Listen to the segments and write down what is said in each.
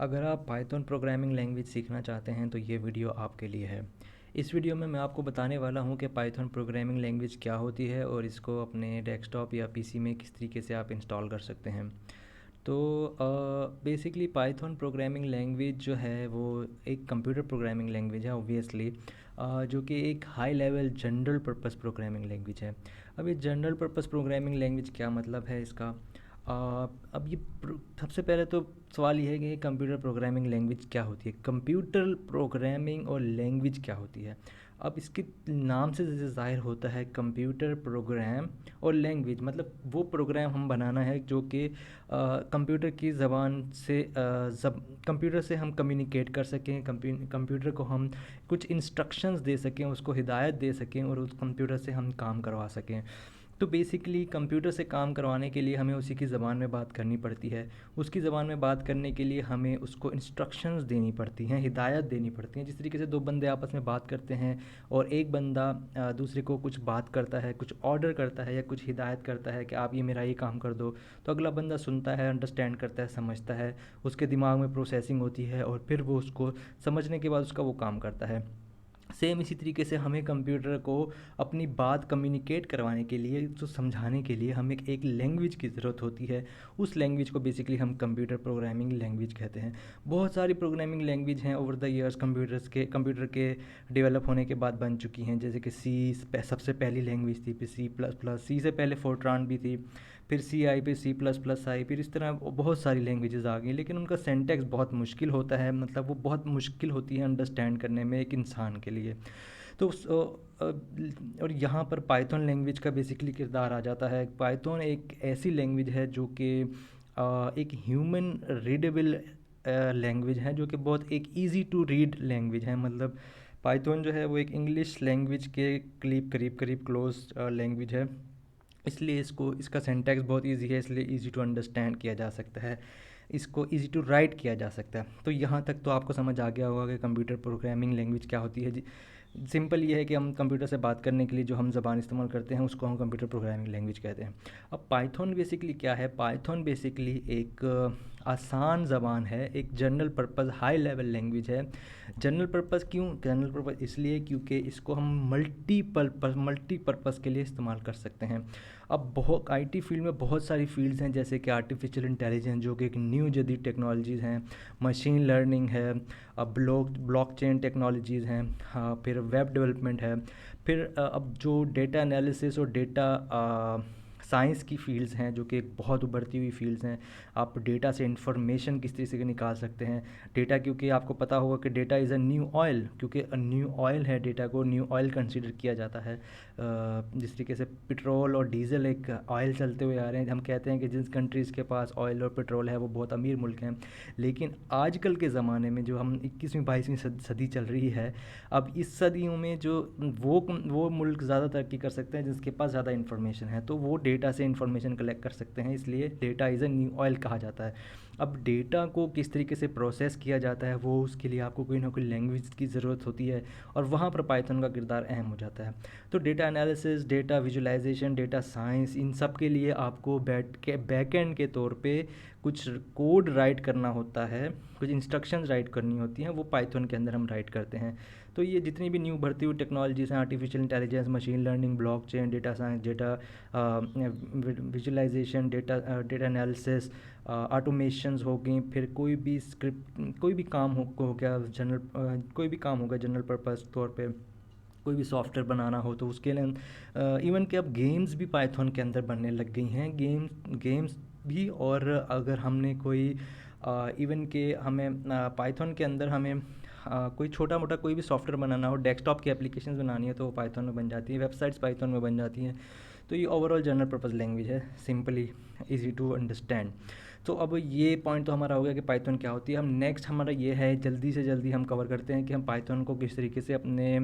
अगर आप Python programming language सीखना चाहते हैं तो ये वीडियो आपके लिए है। इस वीडियो में मैं आपको बताने वाला हूँ कि पाइथन प्रोग्रामिंग लैंग्वेज क्या होती है और इसको अपने डेस्कटॉप या पीसी में किस तरीके से आप इंस्टॉल कर सकते हैं। तो बेसिकली पाइथन प्रोग्रामिंग लैंग्वेज जो है वो एक कंप्यूटर प्रोग्रामिंग लैंग्वेज है ऑब्वियसली, जो कि एक high level general purpose programming language है। अब ये जनरल पर्पस प्रोग्रामिंग लैंग्वेज क्या मतलब है इसका? अब ये सबसे पहले तो सवाल ये है कि कंप्यूटर प्रोग्रामिंग लैंग्वेज क्या होती है, कंप्यूटर प्रोग्रामिंग और लैंग्वेज क्या होती है। अब इसके नाम से जैसे ज़ाहिर होता है कंप्यूटर प्रोग्राम और लैंग्वेज, मतलब वो प्रोग्राम हम बनाना है जो कि कंप्यूटर की ज़बान से कंप्यूटर से हम कम्युनिकेट कर सकें, कंप्यूटर को हम कुछ इंस्ट्रक्शंस दे सकें, उसको हिदायत दे सकें और उस कंप्यूटर से हम काम करवा सकें। तो बेसिकली कंप्यूटर से काम करवाने के लिए हमें उसी की ज़बान में बात करनी पड़ती है। उसकी ज़बान में बात करने के लिए हमें उसको इंस्ट्रक्शंस देनी पड़ती हैं, हिदायत देनी पड़ती हैं। जिस तरीके से दो बंदे आपस में बात करते हैं और एक बंदा दूसरे को कुछ बात करता है, कुछ ऑर्डर करता है या कुछ हिदायत करता है कि आप ये मेरा ये काम कर दो, तो अगला बंदा सुनता है, अंडरस्टैंड करता है, समझता है, उसके दिमाग में प्रोसेसिंग होती है और फिर वो उसको समझने के बाद उसका वो काम करता है। सेम इसी तरीके से हमें कंप्यूटर को अपनी बात कम्युनिकेट करवाने के लिए, जो समझाने के लिए हमें एक लैंग्वेज की ज़रूरत होती है। उस लैंग्वेज को बेसिकली हम कंप्यूटर प्रोग्रामिंग लैंग्वेज कहते हैं। बहुत सारी प्रोग्रामिंग लैंग्वेज हैं ओवर द ईयर्स, कंप्यूटर के डेवलप होने के बाद बन चुकी हैं। जैसे कि सी सबसे पहली लैंग्वेज थी, फिर सी प्लस प्लस, सी से पहले फोर्ट्रान भी थी, फिर सी आई, फिर सी प्लस प्लस आई, फिर इस तरह बहुत सारी लैंग्वेजेस आ गई। लेकिन उनका सेंटेक्स बहुत मुश्किल होता है, मतलब वो बहुत मुश्किल होती है अंडरस्टैंड करने में एक इंसान के लिए। तो और यहाँ पर पाइथन लैंग्वेज का बेसिकली किरदार आ जाता है। पाइथन एक ऐसी लैंग्वेज है जो कि एक ह्यूमन रीडेबल लैंग्वेज है, जो कि बहुत एक इजी टू रीड लैंग्वेज है। मतलब पाइथन जो है वो एक इंग्लिश लैंग्वेज के करीब करीब क्लोज लैंग्वेज है। इसलिए इसका सिंटैक्स बहुत इजी है, इसलिए इजी टू अंडरस्टैंड किया जा सकता है, इसको इजी टू राइट किया जा सकता है। तो यहाँ तक तो आपको समझ आ गया होगा कि कंप्यूटर प्रोग्रामिंग लैंग्वेज क्या होती है। सिंपल ये है कि हम कंप्यूटर से बात करने के लिए जो हम ज़बान इस्तेमाल करते हैं उसको हम कंप्यूटर प्रोग्रामिंग लैंग्वेज कहते हैं। अब पाइथन बेसिकली क्या है? पाइथन बेसिकली एक आसान ज़बान है, एक general purpose high level language है। जनरल पर्पज़ क्यों? जनरल पर्पज़ इसलिए क्योंकि इसको हम मल्टीपर्पज़ के लिए इस्तेमाल कर सकते हैं। अब बहुत आईटी फील्ड में बहुत सारी फील्ड्स हैं, जैसे कि आर्टिफिशियल इंटेलिजेंस जो कि एक न्यू जदीद टेक्नोलॉजीज़ हैं, मशीन लर्निंग है, अब ब्लॉकचेन टेक्नोलॉजीज़ हैं, हाँ, फिर वेब डेवलपमेंट है, फिर अब जो डेटा एनालिसिस और डेटा साइंस की फील्ड्स हैं जो कि एक बहुत उभरती हुई फील्ड्स हैं। आप डेटा से इंफॉर्मेशन किस तरीके से निकाल सकते हैं। डेटा, क्योंकि आपको पता होगा कि data is a new oil, क्योंकि न्यू ऑयल है, डेटा को न्यू ऑयल कंसीडर किया जाता है। जिस तरीके से पेट्रोल और डीजल एक ऑयल चलते हुए आ रहे हैं, हम कहते हैं कि जिस कंट्रीज़ के पास ऑयल और पेट्रोल है वो बहुत अमीर मुल्क हैं। लेकिन आजकल के ज़माने में जो हम 21वीं 22वीं सदी चल रही है, अब इस सदियों में जो वो मुल्क ज़्यादा तरक्की कर सकते हैं जिसके पास ज़्यादा इन्फॉर्मेशन है, तो वो डेटा से इन्फॉर्मेशन कलेक्ट कर सकते हैं, इसलिए data is a new oil कहा जाता है। अब डेटा को किस तरीके से प्रोसेस किया जाता है, वो उसके लिए आपको कोई ना कोई लैंग्वेज की ज़रूरत होती है और वहाँ पर पाइथन का किरदार अहम हो जाता है। तो data analysis, data visualisation, data science, इन सब के लिए आपको बैकएंड के तौर पे कुछ कोड राइट करना होता है, कुछ इंस्ट्रक्शंस राइट करनी होती हैं, वो पाइथन के अंदर हम राइट करते हैं। तो ये जितनी भी न्यू बढ़ती हुई टेक्नोलॉजीज़ हैं, artificial intelligence, machine learning, blockchain, data science, data visualisation, data analysis, automations हो गई, फिर कोई भी काम हो गया कोई भी काम होगा जनरल पर्पस तौर पे, कोई भी सॉफ्टवेयर बनाना हो तो उसके लिए इवन कि अब गेम्स भी पाइथन के अंदर बनने लग गई हैं, गेम्स भी। और अगर हमने कोई इवन के हमें पाइथन के अंदर हमें कोई छोटा मोटा कोई भी सॉफ्टवेयर बनाना हो, डेस्कटॉप की एप्लीकेशंस बनानी है तो वो पाइथन में बन जाती है, वेबसाइट्स पाइथन में बन जाती हैं। तो ये ओवरऑल जनरल पर्पस लैंग्वेज है, सिंपली इजी टू अंडरस्टैंड। तो अब ये पॉइंट तो हमारा हो गया कि पाइथन क्या होती है। हम नेक्स्ट हमारा ये है, जल्दी से जल्दी हम कवर करते हैं कि हम पाइथन को किस तरीके से अपने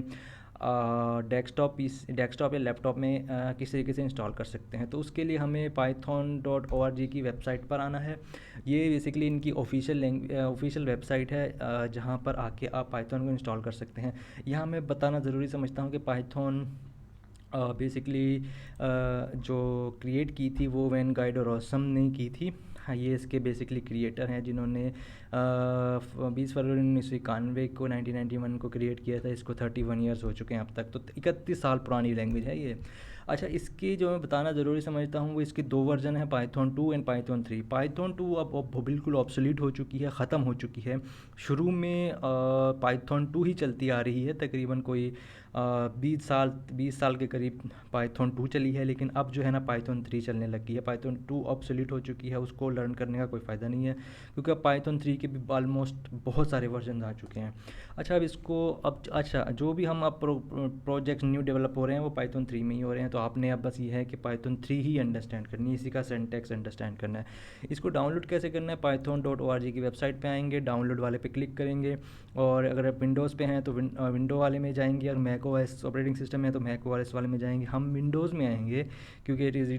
डेस्कटॉप या लैपटॉप में किस तरीके से इंस्टॉल कर सकते हैं। तो उसके लिए हमें python.org की वेबसाइट पर आना है। ये बेसिकली इनकी ऑफिशियल वेबसाइट है, जहाँ पर आके आप पाइथन को इंस्टॉल कर सकते हैं। यहाँ मैं बताना ज़रूरी समझता हूँ कि पाइथन बेसिकली जो क्रिएट की थी वो वैन गाइड और ऑसम ने की थी। ये इसके बेसिकली क्रिएटर हैं, जिन्होंने 20 फरवरी 1991 को 1991 को क्रिएट किया था। इसको 31 ईयर्स हो चुके हैं अब तक, तो 31 साल पुरानी लैंग्वेज है ये। अच्छा, इसकी जो मैं बताना ज़रूरी समझता हूँ वो इसके दो वर्जन है, पाइथन 2 एंड पाइथन 3। पाइथन 2 अब बिल्कुल ऑब्सोलीट हो चुकी है, ख़त्म हो चुकी है। शुरू में पाइथन 2 ही चलती आ रही है, तकरीबन कोई 20 साल के करीब पाइथन 2 चली है, लेकिन अब जो है ना पाइथन 3 चलने लगी है। पाइथन 2 ऑब्सोलीट हो चुकी है, उसको लर्न करने का कोई फ़ायदा नहीं है, क्योंकि अब पाइथन 3 के भी ऑलमोस्ट बहुत सारे वर्जन आ चुके हैं। अच्छा, अब इसको अच्छा, जो भी हम अब प्रोजेक्ट न्यू डेवलप हो रहे हैं वो पाइथन 3 में ही हो रहे हैं, तो आपने अब बस ये है कि पाइथन 3 ही अंडरस्टैंड करनी है, इसी का सिंटैक्स अंडरस्टैंड करना है। इसको डाउनलोड कैसे करना है, python.org की वेबसाइट पे आएंगे, डाउनलोड वाले पे क्लिक करेंगे, और अगर आप विंडोज़ पे हैं तो विंडो वाले में जाएंगे, और मैक ओएस ऑपरेटिंग सिस्टम है तो मैक ओएस वाले में जाएंगे। हम विंडोज़ में आएंगे क्योंकि it is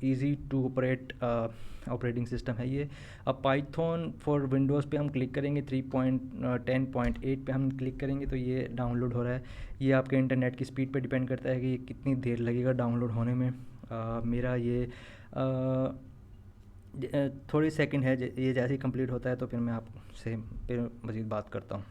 easy to operate operating system है ये। अब पाइथन फॉर विंडोज़ पे हम क्लिक करेंगे, 3.10.8 पे हम क्लिक करेंगे तो ये डाउनलोड हो रहा है। ये आपके इंटरनेट की स्पीड पे डिपेंड करता है कि ये कितनी देर लगेगा डाउनलोड होने में। मेरा ये थोड़ी सेकंड है, ये जैसे ही कंप्लीट होता है तो फिर मैं आपसे फिर मज़ीद बात करता हूँ।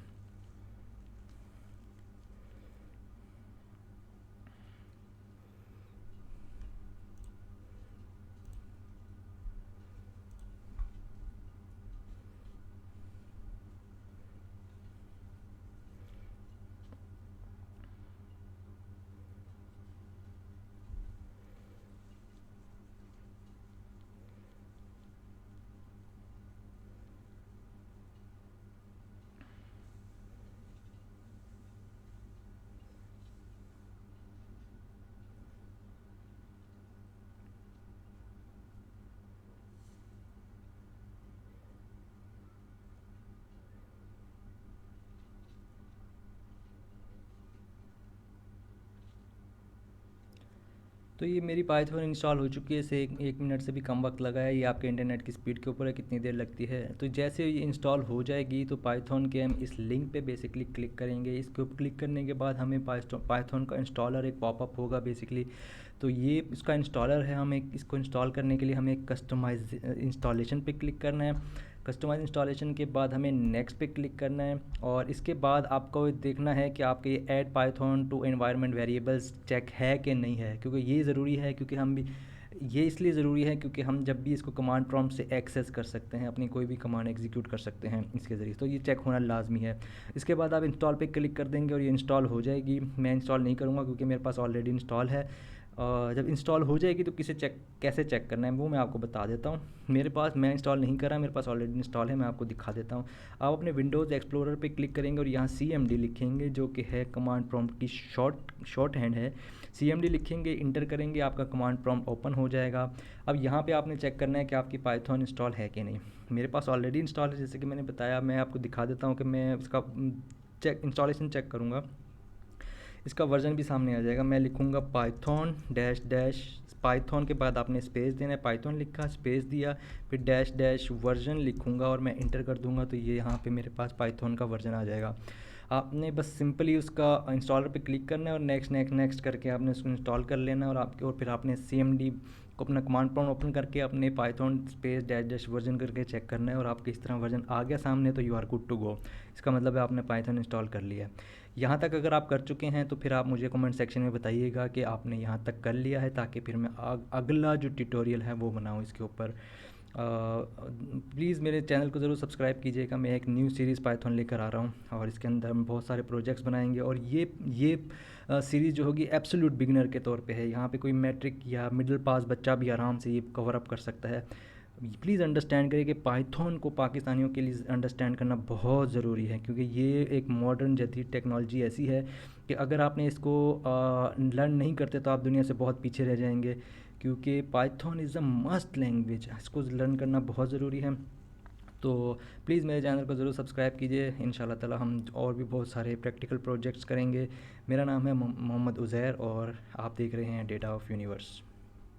तो ये मेरी पाइथन इंस्टॉल हो चुकी है, इसे एक मिनट से भी कम वक्त लगा है। ये आपके इंटरनेट की स्पीड के ऊपर है कितनी देर लगती है। तो जैसे ये इंस्टॉल हो जाएगी तो पाइथन के हम इस लिंक पे बेसिकली क्लिक करेंगे। इसके ऊपर क्लिक करने के बाद हमें पाइथन का इंस्टॉलर एक पॉपअप होगा बेसिकली। तो ये इसका इंस्टॉलर है, हमें इसको इंस्टॉल करने के लिए हमें कस्टमाइज इंस्टॉलेशन पे क्लिक करना है। कस्टमाइज इंस्टॉलेशन के बाद हमें नेक्स्ट पे क्लिक करना है, और इसके बाद आपको देखना है कि आपके ये add Python to environment variables check है कि नहीं है, क्योंकि ये ज़रूरी है, क्योंकि हम भी ये इसलिए ज़रूरी है क्योंकि हम जब भी इसको कमांड प्रॉम्प्ट से एक्सेस कर सकते हैं, अपनी कोई भी कमांड एग्जीक्यूट कर सकते हैं इसके ज़रिए, तो ये चेक होना लाजमी है। इसके बाद आप इंस्टॉल पे क्लिक कर देंगे और ये इंस्टॉल हो जाएगी। मैं इंस्टॉल नहीं करूँगा क्योंकि मेरे पास ऑलरेडी इंस्टॉल है। जब इंस्टॉल हो जाएगी तो कैसे चेक करना है वो मैं आपको बता देता हूँ। मैं इंस्टॉल नहीं करा, मेरे पास ऑलरेडी इंस्टॉल है, मैं आपको दिखा देता हूँ। आप अपने विंडोज़ एक्सप्लोरर पे क्लिक करेंगे और यहाँ CMD लिखेंगे, जो कि है कमांड प्रॉम्प्ट की शॉर्ट हैंड है। CMD लिखेंगे, इंटर करेंगे, आपका कमांड प्रॉम्प्ट ओपन हो जाएगा। अब यहाँ पे आपने चेक करना है कि आपकी पाइथन इंस्टॉल है कि नहीं। मेरे पास ऑलरेडी इंस्टॉल है, जैसे कि मैंने बताया। मैं आपको दिखा देता हूँ कि मैं इसका इंस्टॉलेशन चेक करूँगा। इसका वर्जन भी सामने आ जाएगा। मैं लिखूँगा पाइथन डैश पाइथन के बाद आपने स्पेस देना है, पाइथन लिखा, स्पेस दिया, फिर डैश वर्जन लिखूँगा और मैं इंटर कर दूँगा, तो ये यहाँ पे मेरे पास पाइथन का वर्जन आ जाएगा। आपने बस सिंपली उसका इंस्टॉलर पे क्लिक करना है और नेक्स्ट करके आपने उसको इंस्टॉल कर लेना है, और फिर आपने CMD को अपना कमांड प्रॉम्प्ट ओपन करके अपने पाइथन स्पेस डैश वर्जन करके चेक करना है, और आपके इस तरह वर्जन आ गया सामने तो you are good to go. इसका मतलब है आपने पाइथन इंस्टॉल कर लिया है। यहाँ तक अगर आप कर चुके हैं तो फिर आप मुझे कमेंट सेक्शन में बताइएगा कि आपने यहाँ तक कर लिया है, ताकि फिर मैं अगला जो ट्यूटोरियल है वो बनाऊँ इसके ऊपर। प्लीज़ मेरे चैनल को ज़रूर सब्सक्राइब कीजिएगा। मैं एक न्यू सीरीज़ पाइथन लेकर आ रहा हूँ, और इसके अंदर हम बहुत सारे प्रोजेक्ट्स बनाएंगे, और ये सीरीज़ जो होगी एब्सोल्यूट बिगिनर के तौर पे है। यहाँ पे कोई मैट्रिक या मिडिल पास बच्चा भी आराम से ये कवर अप कर सकता है। प्लीज़ अंडरस्टैंड करिए कि पाइथन को पाकिस्तानियों के लिए अंडरस्टैंड करना बहुत ज़रूरी है, क्योंकि ये एक मॉडर्न जदीद टेक्नोलॉजी ऐसी है कि अगर आपने इसको लर्न नहीं करते तो आप दुनिया से बहुत पीछे रह जाएंगे, क्योंकि Python is a must language, इसको लर्न करना बहुत ज़रूरी है। तो प्लीज़ मेरे चैनल को ज़रूर सब्सक्राइब कीजिए। इंशाल्लाह ताला हम और भी बहुत सारे प्रैक्टिकल प्रोजेक्ट्स करेंगे। मेरा नाम है मोहम्मद उज़ैर, और आप देख रहे हैं डेटा ऑफ यूनिवर्स।